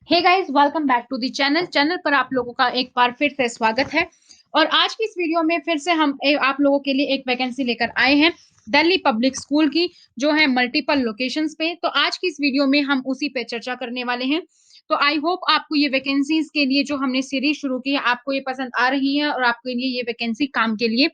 Hey guys, welcome back to the channel. Channel पर आप लोगों का एक बार फिर से स्वागत है। और आज की इस वीडियो में फिर से हम आप लोगों के लिए एक वैकेंसी लेकर आए हैं दिल्ली पब्लिक स्कूल की, जो है मल्टीपल लोकेशंस पे। तो आज की इस वीडियो में हम उसी पे चर्चा करने वाले हैं। तो आई होप आपको ये वैकेंसीज के लिए जो हमने सीरीज शुरू की है, आपको ये पसंद आ रही है और आपके लिए ये वैकेंसी काम के लिए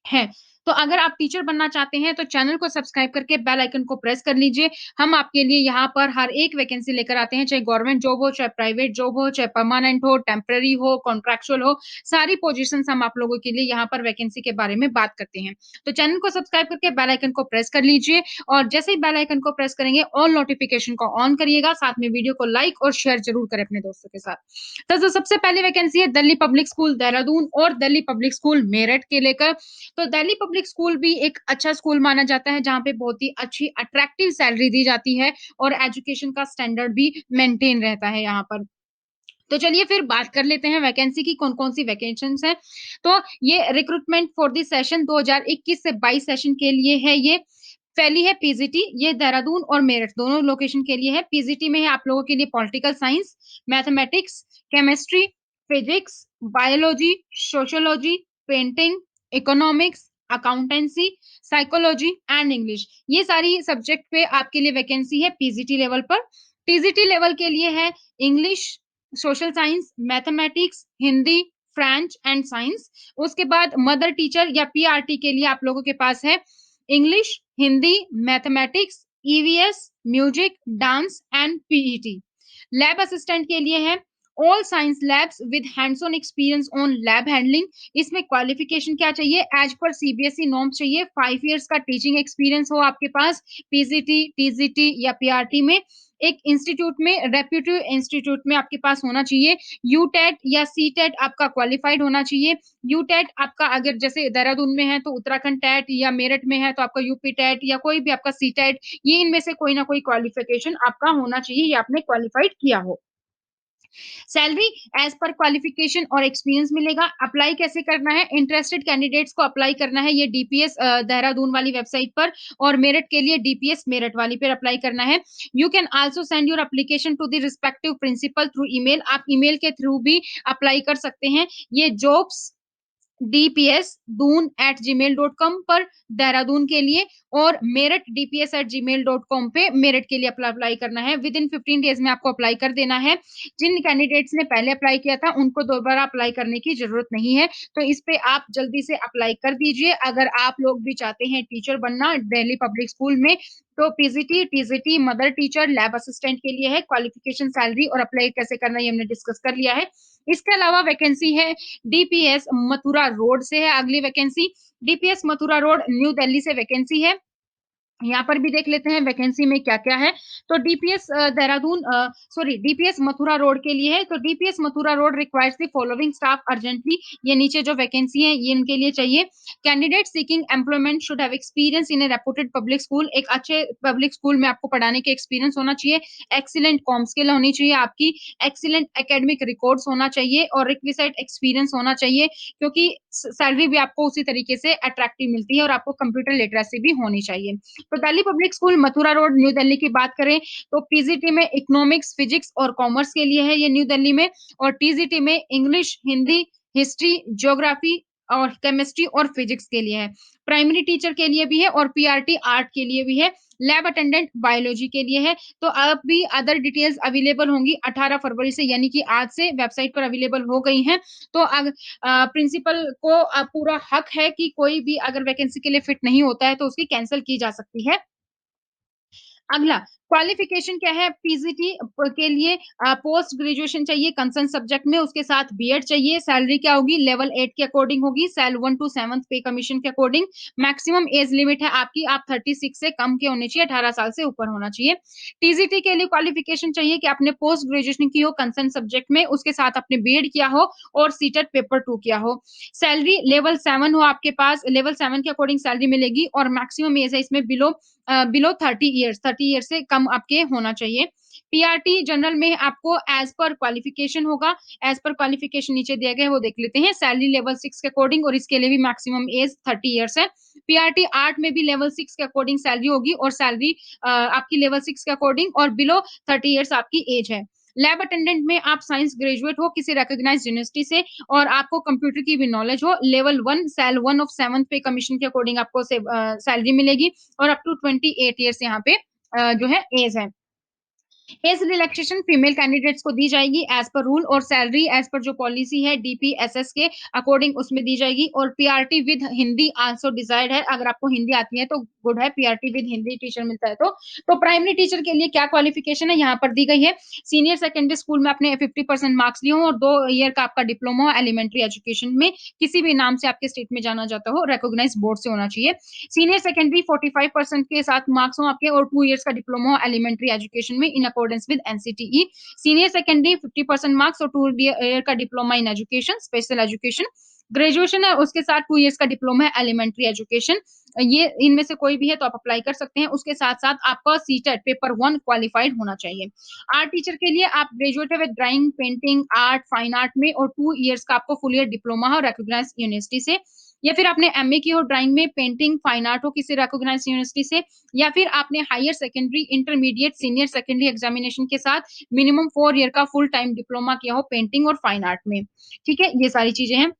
है। तो अगर आप टीचर बनना चाहते हैं तो चैनल को सब्सक्राइब करके बेल आइकन को प्रेस कर लीजिए। हम आपके लिए यहाँ पर हर एक वैकेंसी लेकर आते हैं, चाहे गवर्नमेंट जॉब हो, चाहे प्राइवेट जॉब हो, चाहे परमानेंट हो, टेम्पररी हो, कॉन्ट्रैक्चुअल हो, सारी पोजीशंस हम आप लोगों के लिए यहाँ पर वैकेंसी के बारे में बात करते हैं। तो चैनल को सब्सक्राइब करके बेल आइकन को प्रेस कर लीजिए और जैसे ही बेल आइकन को प्रेस करेंगे ऑल नोटिफिकेशन को ऑन करिएगा, साथ में वीडियो को लाइक और शेयर जरूर करें अपने दोस्तों के साथ। तो जो सबसे पहली वैकेंसी है दिल्ली पब्लिक स्कूल देहरादून और दिल्ली पब्लिक स्कूल मेरठ के लेकर। तो दिल्ली पब्लिक स्कूल भी एक अच्छा स्कूल माना जाता है, जहाँ पे बहुत ही अच्छी अट्रैक्टिव सैलरी दी जाती है और एजुकेशन का स्टैंडर्ड भी मेंटेन रहता है यहाँ पर। तो चलिए फिर बात कर लेते हैं वैकेंसी की, कौन-कौन सी वैकेंशंस हैं। तो ये रिक्रूटमेंट फॉर द सेशन 2021 से 22 सेशन के लिए है। ये फैली है पीजीटी, ये देहरादून और मेरठ दोनों लोकेशन के लिए है। पीजीटी में है आप लोगों के लिए political science, mathematics, chemistry, physics, biology, sociology, painting, economics, accountancy, psychology and English, ये सारी सब्जेक्ट पे आपके लिए वैकेंसी है पीजीटी लेवल पर। टीजीटी लेवल के लिए है English, social science, mathematics, Hindi, French and science. उसके बाद मदर टीचर या पीआरटी के लिए आप लोगों के पास है English, Hindi, mathematics, EVS, music, dance and PET. Lab assistant के लिए है all science labs with hands on experience on lab handling. इसमें क्वालिफिकेशन क्या चाहिए? एज पर सीबीएसई नॉर्म्स चाहिए, 5 इयर्स का टीचिंग एक्सपीरियंस हो आपके पास पीजीटी, टीजीटी या पीआरटी में। एक इंस्टीट्यूट में, रेप्यूटेड इंस्टीट्यूट में आपके पास होना चाहिए। यूटेट या सीटेट आपका क्वालिफाइड होना चाहिए। यूटेट आपका अगर जैसे देहरादून में है तो उत्तराखंड टेट, या मेरठ में है तो आपका यूपी टेट, या कोई भी आपका सीटेट, ये इनमें से कोई ना कोई क्वालिफिकेशन आपका होना चाहिए या आपने क्वालिफाइड किया हो। सैलरी एज पर क्वालिफिकेशन और एक्सपीरियंस मिलेगा। अप्लाई कैसे करना है? इंटरेस्टेड कैंडिडेट्स को अप्लाई करना है ये डीपीएस देहरादून वाली वेबसाइट पर, और मेरठ के लिए डीपीएस मेरठ वाली पर अप्लाई करना है। You can also send your application to the respective principal through email, आप ईमेल के थ्रू भी अप्लाई कर सकते हैं। ये जॉब्स dps दून@gmail.com पर देहरादून के लिए, और मेरठ dps@gmail.com पे मेरठ के लिए अप्लाई करना है। विद इन 15 डेज में आपको अप्लाई कर देना है। जिन कैंडिडेट्स ने पहले अप्लाई किया था उनको दोबारा अप्लाई करने की जरूरत नहीं है, तो इस पे आप जल्दी से अप्लाई कर दीजिए। अगर आप लोग भी चाहते हैं टीचर बनना दिल्ली पब्लिक स्कूल में, तो PGT, TGT, mother teacher, lab assistant के लिए है। क्वालिफिकेशन, सैलरी और अप्लाई कैसे करना है ये हमने डिस्कस कर लिया है। इसके अलावा वैकेंसी है डीपीएस मथुरा रोड से है अगली vacancy. DPS Mathura road new Delhi से वैकेंसी है। यहाँ पर भी देख लेते हैं वैकेंसी में क्या-क्या है। तो DPS Dehradun sorry DPS Mathura road के लिए है। तो DPS Mathura road requires the following staff urgently. ये नीचे जो वैकेंसी है ये इनके लिए चाहिए। Candidate seeking employment should have experience in A reputed public school. एक अच्छे पब्लिक स्कूल में आपको पढ़ाने के एक्सपीरियंस होना चाहिए। एक्सीलेंट कॉम स्किल होनी चाहिए आपकी। एक्सीलेंट एकेडमिक रिकॉर्ड्स होना चाहिए और रिक्विसाइट एक्सपीरियंस होना चाहिए, क्योंकि सैलरी भी आपको उसी तरीके से अट्रैक्टिव मिलती है, और आपको कंप्यूटर लिटरेसी भी होनी चाहिए। तो Delhi public school Mathura road new Delhi की बात करें तो पीजीटी में इकोनॉमिक्स, फिजिक्स और कॉमर्स के लिए है ये न्यू दिल्ली में, और टीजीटी में इंग्लिश, हिंदी, हिस्ट्री, ज्योग्राफी और केमिस्ट्री और फिजिक्स के लिए है। प्राइमरी टीचर के लिए भी है और पीआरटी आर्ट के लिए भी है। लैब अटेंडेंट बायोलॉजी के लिए है। तो अब भी अदर डिटेल्स अवेलेबल होंगी 18 फरवरी से, यानी कि आज से वेबसाइट पर अवेलेबल हो गई हैं। तो प्रिंसिपल को पूरा हक है कि कोई भी अगर वैकेंसी के लिए फिट नहीं होता है तो उसकी कैंसल की जा सकती है। अगला क्वालिफिकेशन क्या है? पीजीटी के लिए पोस्ट ग्रेजुएशन चाहिए कंसर्न सब्जेक्ट में, उसके साथ बीएड चाहिए। सैलरी क्या होगी? लेवल 8 के अकॉर्डिंग होगी, सेल 1 टू 7th पे कमीशन के अकॉर्डिंग। मैक्सिमम एज लिमिट है आपकी, आप 36 से कम के होने चाहिए, 18 साल से ऊपर होना चाहिए। टीजीटी के लिए क्वालिफिकेशन चाहिए कि आपने पोस्ट ग्रेजुएशन की हो कंसर्न सब्जेक्ट में, उसके साथ आपने बीएड किया हो और सीटेट पेपर 2 किया हो। सैलरी लेवल 7 हो आपके पास, लेवल 7 के अकॉर्डिंग सैलरी मिलेगी, और मैक्सिमम एज है इसमें बिलो 30 ईयर्स से कम आपके होना चाहिए। पीआरटी जनरल में आपको एज पर क्वालिफिकेशन होगा। एज पर क्वालिफिकेशन नीचे दिए गए वो देख लेते हैं। सैलरी लेवल 6 के अकॉर्डिंग, और इसके लिए भी मैक्सिमम एज 30 ईयर्स है। पीआरटी आर्ट में भी लेवल 6 के अकॉर्डिंग सैलरी होगी, और सैलरी आपकी लेवल 6 के अकॉर्डिंग, और बिलो 30 ईयर्स आपकी एज है। लैब अटेंडेंट में आप साइंस ग्रेजुएट हो किसी रिकॉग्नाइज्ड यूनिवर्सिटी से और आपको कंप्यूटर की भी नॉलेज हो, लेवल 1 सेल 1 ऑफ 7th पे कमीशन के अकॉर्डिंग आपको सैलरी मिलेगी और अप टू 28 इयर्स यहाँ पे जो है एज है। एज रिलैक्सेशन फीमेल कैंडिडेट्स को दी जाएगी एज पर रूल और सैलरी एज पर जो पॉलिसी है डीपीएसएस के अकॉर्डिंग उसमें दी जाएगी और PRT with Hindi also desired है। अगर आपको हिंदी आती है तो गुड है, पीआरटी विद हिंदी टीचर मिलता है तो प्राइमरी टीचर के लिए क्या क्वालिफिकेशन है यहाँ पर दी गई है। सीनियर सेकेंडरी स्कूल में आपने 50% मार्क्स लिए हो और 2 ईयर का आपका डिप्लोमा हो एलिमेंट्री एजुकेशन में, किसी भी नाम से आपके स्टेट में जाना जाता हो, रिकॉग्नाइज्ड बोर्ड से होना चाहिए। सीनियर सेकेंडरी 45% के साथ मार्क्स हो आपके और 2 इयर्स का डिप्लोमा हो एलिमेंट्री एजुकेशन में in accordance with NCTE. Senior secondary 50% marks और 2 ईयर का diploma in education special education. Graduation है उसके साथ 2 इयर्स का डिप्लोमा है एलिमेंट्री एजुकेशन। ये इनमें से कोई भी है तो आप अप्लाई कर सकते हैं। उसके साथ साथ आपका सीटेट पेपर 1 क्वालिफाइड होना चाहिए। आर्ट टीचर के लिए आप ग्रेजुएट है with drawing, painting, art, fine art में और 2 इयर्स का आपको फुल ईयर डिप्लोमा हो रिकॉग्नाइज्ड यूनिवर्सिटी से, या फिर आपने एमए की हो ड्राइंग में, पेंटिंग, फाइन आर्ट हो किसी रिकॉग्नाइज्ड यूनिवर्सिटी से, या फिर आपने higher secondary, intermediate, senior secondary examination के साथ मिनिमम 4 ईयर का फुल टाइम डिप्लोमा किया हो पेंटिंग और फाइन आर्ट में। ठीक है, ये सारी चीजें हैं।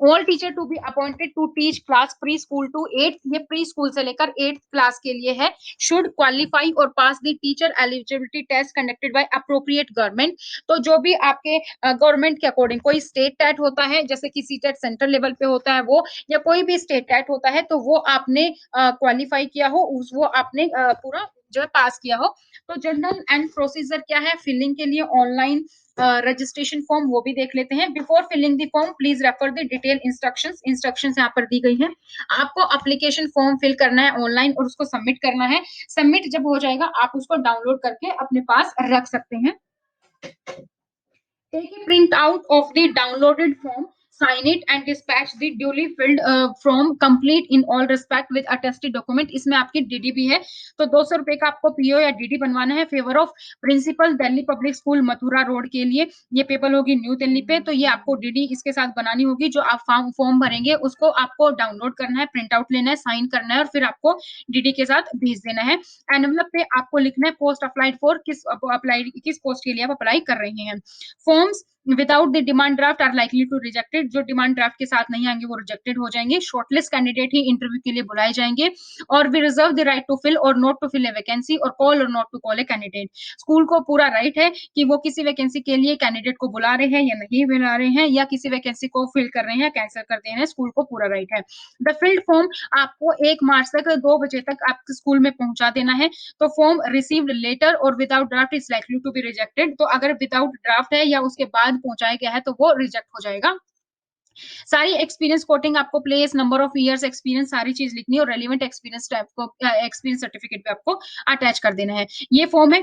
All teacher to be appointed to teach class pre school to 8th, ये प्री स्कूल से लेकर 8th क्लास के लिए है। शुड क्वालिफाई और pass the teacher eligibility test conducted by appropriate government. तो जो भी आपके गवर्नमेंट के अकॉर्डिंग कोई स्टेट टेट होता है जैसे कि सीटेट सेंट्रल लेवल पे होता है वो, या कोई भी स्टेट टेट होता है तो वो आपने क्वालिफाई किया हो, वो आपने पूरा जो है पास किया हो। तो जनरल एंड प्रोसीजर क्या है फिलिंग के लिए ऑनलाइन रजिस्ट्रेशन फॉर्म वो भी देख लेते हैं। Before filling the form please refer the detail instructions. Instructions यहाँ पर दी गई है। आपको एप्लीकेशन फॉर्म फिल करना है ऑनलाइन और उसको सबमिट करना है। सबमिट जब हो जाएगा आप उसको डाउनलोड करके अपने पास रख सकते हैं। Take a print out of the downloaded form, sign it and dispatch the duly filled form complete in all respect with attested document। इसमें आपकी डीडी भी है तो 200 रुपए का आपको पीओ या डीडी बनवाना है। Favour of principal Delhi public school Mathura road के लिए ये पेपर होगी न्यू दिल्ली पे, तो ये आपको डीडी इसके साथ बनानी होगी। जो आप फॉर्म भरेंगे उसको आपको डाउनलोड करना है, प्रिंट आउट लेना है, साइन करना है और फिर आपको डीडी के साथ भेज देना है। एनवलप पे आपको लिखना है पोस्ट अप्लाइड फॉर, किस पोस्ट के लिए आप अप्लाई कर रहे हैं। Forms without the demand draft are likely to rejected, जो डिमांड ड्राफ्ट के साथ नहीं आएंगे वो रिजेक्टेड हो जाएंगे। शॉर्टलिस्ट कैंडिडेट ही इंटरव्यू के लिए बुलाए जाएंगे। और we reserve the right to fill और not to fill a vacancy और कॉल और not to call a candidate. School को पूरा राइट है कि वो किसी वैकेंसी के लिए कैंडिडेट को बुला रहे हैं या नहीं बुला रहे हैं, या किसी वैकेंसी को फिल कर रहे हैं कैंसिल कर दे रहे हैं, स्कूल को पूरा राइट है। द फिल्ड फॉर्म आपको 1 मार्च तक 2 बजे तक आपके स्कूल में पहुंचा देना है। तो फॉर्म रिसीव्ड लेटर और without draft is likely to be rejected, तो अगर विदाउट ड्राफ्ट है या उसके बाद पहुंचाया गया है तो वो रिजेक्ट हो जाएगा। सारी एक्सपीरियंस कोटिंग आपको place, number of years experience सारी चीज लिखनी है और रेलिवेंट एक्सपीरियंस टाइप को एक्सपीरियंस सर्टिफिकेट भी आपको अटैच कर देना है। ये फॉर्म है,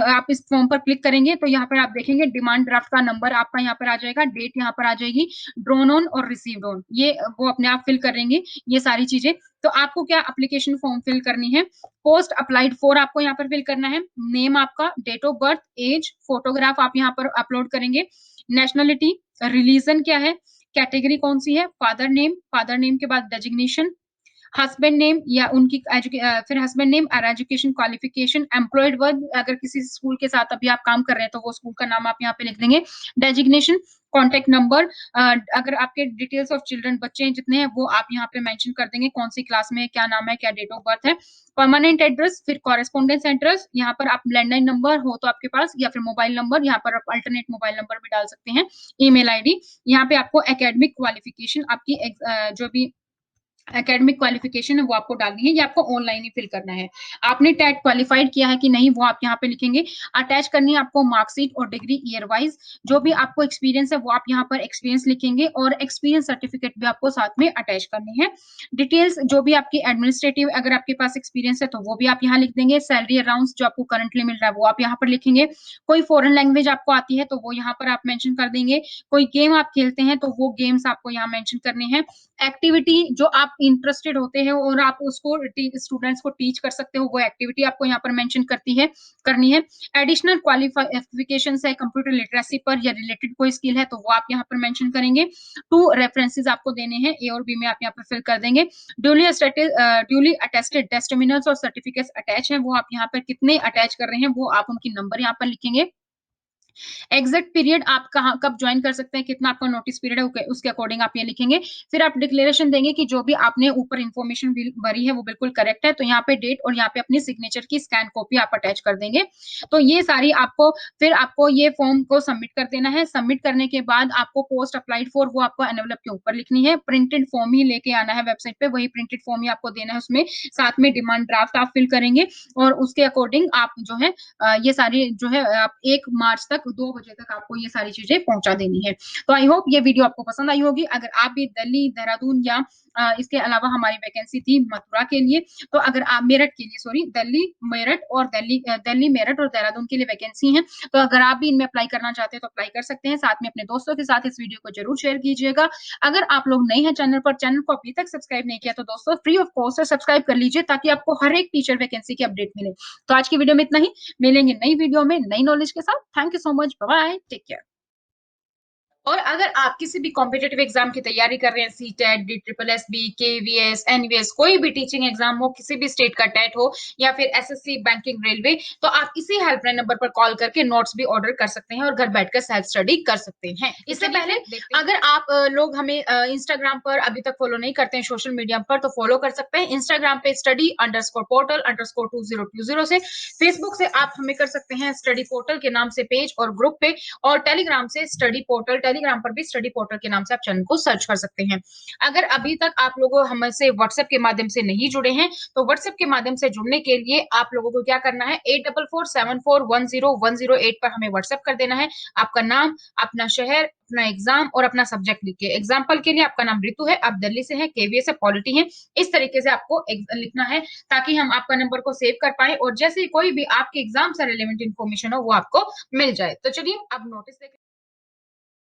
आप इस फॉर्म पर क्लिक करेंगे तो यहाँ पर आप देखेंगे डिमांड ड्राफ्ट का नंबर आपका यहाँ पर आ जाएगा, डेट यहाँ पर आ जाएगी, ड्रोन ऑन और रिसीव्ड ऑन, ये वो अपने आप फिल करेंगे ये सारी चीजें। तो आपको क्या एप्लीकेशन फॉर्म फिल करनी है, पोस्ट अप्लाइड फॉर आपको यहाँ पर फिल करना है, नेम आपका, date of birth, age, photograph आप यहाँ पर अपलोड करेंगे, नेशनलिटी, रिलीजन क्या है, कैटेगरी कौन सी है, फादर नेम के बाद डेजिग्नेशन, हस्बैंड नेम या उनकी फिर हस्बैंड नेम और एजुकेशन क्वालिफिकेशन, एम्प्लॉयड वर्ड अगर किसी स्कूल के साथ अभी आप काम कर रहे हैं तो वो स्कूल का नाम आप यहाँ पे लिख देंगे, डेजिग्नेशन, कॉन्टेक्ट नंबर, अगर आपके डिटेल्स ऑफ चिल्ड्रन बच्चे हैं जितने हैं वो आप यहाँ पे मेंशन कर देंगे, कौन सी क्लास में है, क्या नाम है, क्या डेट ऑफ बर्थ है, परमानेंट एड्रेस, फिर कॉरेस्पॉन्डेंस एड्रेस, यहाँ पर आप लैंडलाइन नंबर हो तो आपके पास या फिर मोबाइल नंबर, यहाँ पर आप अल्टरनेट मोबाइल नंबर भी डाल सकते हैं, ईमेल आईडी, यहाँ पे आपको एकेडमिक क्वालिफिकेशन आपकी जो भी एकेडमिक क्वालिफिकेशन है वो आपको डालनी है, ये आपको ऑनलाइन ही फिल करना है। आपने टेट क्वालिफाइड किया है कि नहीं वो आप यहाँ पे लिखेंगे। अटैच करनी है आपको मार्कशीट और डिग्री ईयर वाइज, जो भी आपको एक्सपीरियंस है वो आप यहाँ पर एक्सपीरियंस लिखेंगे और एक्सपीरियंस सर्टिफिकेट भी आपको साथ में अटैच करनी है। डिटेल्स जो भी आपकी एडमिनिस्ट्रेटिव अगर आपके पास एक्सपीरियंस है तो वो भी आप यहाँ लिख देंगे। सैलरी अराउंड जो आपको करंटली मिल रहा है वो आप यहाँ पर लिखेंगे। कोई फॉरेन लैंग्वेज आपको आती है तो वो यहाँ पर आप मेंशन कर देंगे। कोई गेम आप खेलते हैं तो वो गेम्स आपको यहाँ मेंशन करने हैं। एक्टिविटी जो आप इंटरेस्टेड होते हैं और आप उसको स्टूडेंट्स को टीच कर सकते हो वो एक्टिविटी आपको यहाँ पर मेंशन करनी है। एडिशनल क्वालिफिकेशन है कंप्यूटर लिटरेसी पर या रिलेटेड कोई स्किल है तो वो आप यहाँ पर मेंशन करेंगे। 2 रेफरेंसेस आपको देने हैं, ए और बी में आप यहाँ पर फिल कर देंगे। ड्यूली अटेस्टेड टेस्टिमोनियल्स और सर्टिफिकेट्स अटैच हैं, वो आप यहाँ पर कितने अटैच कर रहे हैं वो आप उनकी नंबर यहाँ पर लिखेंगे। एग्ज़ैक्ट पीरियड आप कहाँ कब जॉइन कर सकते हैं, कितना आपका नोटिस पीरियड है, ओके, उसके अकॉर्डिंग आप ये लिखेंगे। फिर आप डिक्लेरेशन देंगे कि जो भी आपने ऊपर इन्फॉर्मेशन भरी है, वो बिल्कुल करेक्ट है। तो यहाँ पे डेट और यहाँ पे अपनी सिग्नेचर की स्कैन कॉपी आप अटैच कर देंगे। तो ये सारी आपको फिर आपको ये फॉर्म को सबमिट कर देना है। सबमिट करने के बाद आपको पोस्ट अप्लाइड फॉर वो आपको एनवेलप के ऊपर लिखनी है। प्रिंटेड फॉर्म ही लेके आना है वेबसाइट पे, वही प्रिंटेड फॉर्म ही आपको देना है उसमें। साथ में डिमांड ड्राफ्ट आप फिल करेंगे और उसके अकॉर्डिंग आप जो है ये सारी जो है आप 1 मार्च तक 2 बजे तक आपको ये सारी चीज़ें पहुँचा देनी है। तो आई होप ये वीडियो आपको पसंद आई होगी। अगर आप भी दिल्ली, देहरादून या इसके अलावा हमारी वैकेंसी थी मथुरा के लिए, तो अगर आप मेरठ के लिए सॉरी दिल्ली, मेरठ और दिल्ली, मेरठ और देहरादून के लिए वैकेंसी है। तो अगर आप भी इनमें अप्लाई करना चाहते हैं तो अप्लाई कर सकते हैं। साथ में अपने दोस्तों के साथ इस वीडियो को ज़रूर शेयर कीजिएगा। अगर आप लोग नए हैं चैनल पर, चैनल को अभी तक सब्सक्राइब नहीं किया तो दोस्तों फ्री ऑफ कॉस्ट है, सब्सक्राइब कर लीजिए ताकि आपको हर एक टीचर वैकेंसी की अपडेट मिले। तो आज की वीडियो में इतना ही। मिलेंगे नई वीडियो में नई नॉलेज के साथ। Thank you so much. Bye bye. Take care. और अगर आप किसी भी कॉम्पिटिटिव एग्जाम की तैयारी कर रहे हैं, सीटेट, डीट्रिपल-एसबी, केवीएस, एनवीएस, कोई भी टीचिंग एग्जाम हो, किसी भी स्टेट का टेट हो या फिर एसएससी, बैंकिंग, रेलवे, तो आप इसी हेल्पलाइन नंबर पर कॉल करके नोट्स भी ऑर्डर कर सकते हैं और घर बैठकर सेल्फ स्टडी कर सकते हैं। इससे पहले अगर आप लोग हमें इंस्टाग्राम पर अभी तक फॉलो नहीं करते हैं सोशल मीडिया पर, तो फॉलो कर सकते हैं। इंस्टाग्राम पे स्टडी अंडरस्कोर पोर्टल अंडरस्कोर 2020 से, फेसबुक से आप हमें कर सकते हैं स्टडी पोर्टल के नाम से पेज और ग्रुप पे, और टेलीग्राम से स्टडी पोर्टल, टेलीग्राम पर भी स्टडी पोर्टल के नाम से आप चैनल को सर्च कर सकते हैं। अगर अभी तक आप लोग हमसे व्हाट्सएप के माध्यम से नहीं जुड़े हैं, तो व्हाट्सएप के माध्यम से जुड़ने के लिए आप लोगों को क्या करना है, 8447410108 पर हमें व्हाट्सएप कर देना है। आपका नाम, अपना शहर, अपना एग्जाम और अपना सब्जेक्ट लिख के। एग्जाम्पल के लिए आपका नाम ऋतु है, आप दिल्ली से हैं, केवीएस से, पॉलिटी है। इस तरीके से आपको लिखना है ताकि हम आपका नंबर को सेव कर पाए और जैसे ही कोई भी आपके एग्जाम से रिलेवेंट इन्फॉर्मेशन हो वो आपको मिल जाए। तो चलिए अब नोटिस देखें।